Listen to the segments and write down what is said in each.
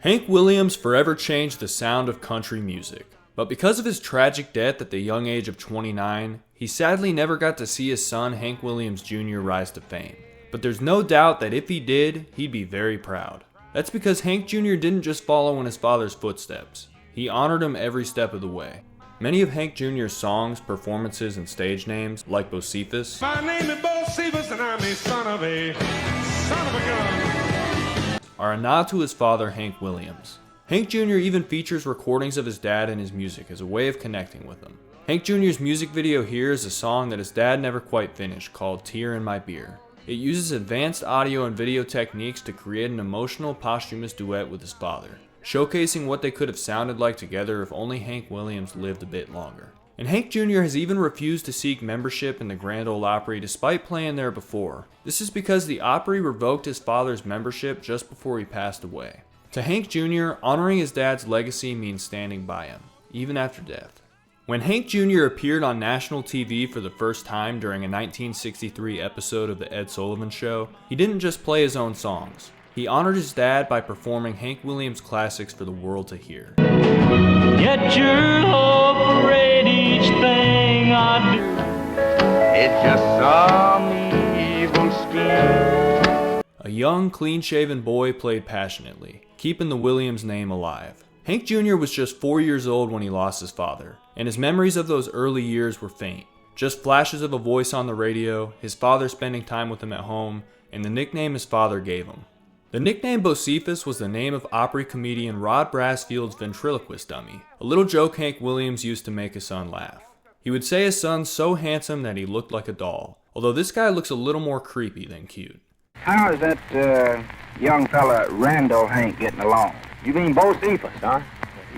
Hank Williams forever changed the sound of country music. But because of his tragic death at the young age of 29, he sadly never got to see his son Hank Williams Jr. rise to fame. But there's no doubt that if he did, he'd be very proud. That's because Hank Jr. didn't just follow in his father's footsteps. He honored him every step of the way. Many of Hank Jr.'s songs, performances, and stage names, like Bocephus, My name is Bocephus and I'm a son of a gun, are a nod to his father, Hank Williams. Hank Jr. even features recordings of his dad in his music as a way of connecting with him. Hank Jr.'s music video here is a song that his dad never quite finished called Tear in My Beer. It uses advanced audio and video techniques to create an emotional posthumous duet with his father, showcasing what they could have sounded like together if only Hank Williams lived a bit longer. And Hank Jr. has even refused to seek membership in the Grand Ole Opry despite playing there before. This is because the Opry revoked his father's membership just before he passed away. To Hank Jr., honoring his dad's legacy means standing by him, even after death. When Hank Jr. appeared on national TV for the first time during a 1963 episode of the Ed Sullivan Show, he didn't just play his own songs. He honored his dad by performing Hank Williams classics for the world to hear. Yet your love parade each thing I do. It's just some evil scheme. A young, clean-shaven boy played passionately, keeping the Williams name alive. Hank Jr. was just 4 years old when he lost his father, and his memories of those early years were faint. Just flashes of a voice on the radio, his father spending time with him at home, and the nickname his father gave him. The nickname Bocephus was the name of Opry comedian Rod Brasfield's ventriloquist dummy, a little joke Hank Williams used to make his son laugh. He would say his son's so handsome that he looked like a doll, although this guy looks a little more creepy than cute. How is that young fella Randall Hank getting along? You mean Bocephus, huh?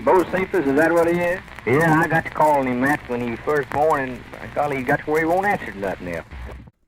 Bocephus, is that what he is? Yeah, I got to calling him that when he was first born, and I thought he got to where he won't answer nothing else.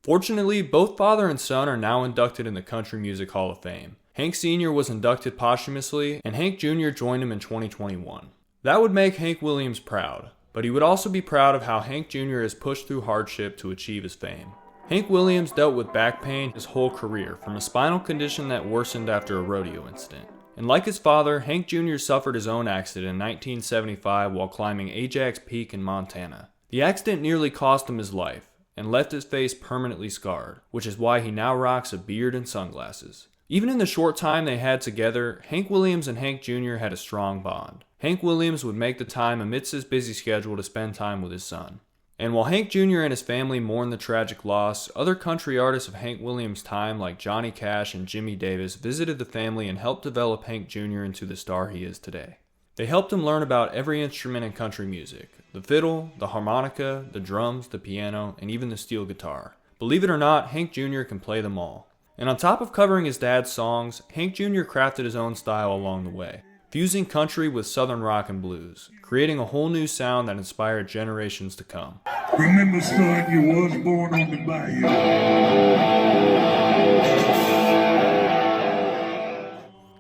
Fortunately, both father and son are now inducted in the Country Music Hall of Fame. Hank Sr. was inducted posthumously, and Hank Jr. joined him in 2021. That would make Hank Williams proud, but he would also be proud of how Hank Jr. has pushed through hardship to achieve his fame. Hank Williams dealt with back pain his whole career from a spinal condition that worsened after a rodeo incident. And like his father, Hank Jr. suffered his own accident in 1975 while climbing Ajax Peak in Montana. The accident nearly cost him his life and left his face permanently scarred, which is why he now rocks a beard and sunglasses. Even in the short time they had together, Hank Williams and Hank Jr. had a strong bond. Hank Williams would make the time amidst his busy schedule to spend time with his son. And while Hank Jr. and his family mourned the tragic loss, other country artists of Hank Williams' time like Johnny Cash and Jimmy Davis visited the family and helped develop Hank Jr. into the star he is today. They helped him learn about every instrument in country music: the fiddle, the harmonica, the drums, the piano, and even the steel guitar. Believe it or not, Hank Jr. can play them all. And on top of covering his dad's songs, Hank Jr. crafted his own style along the way, fusing country with southern rock and blues, creating a whole new sound that inspired generations to come. Remember, son, you was born on the bayou.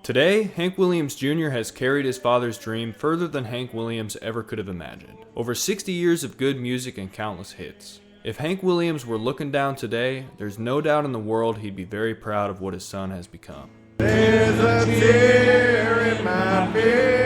Today, Hank Williams Jr. has carried his father's dream further than Hank Williams ever could have imagined. Over 60 years of good music and countless hits. If Hank Williams were looking down today, there's no doubt in the world he'd be very proud of what his son has become. There's a tear in my beer.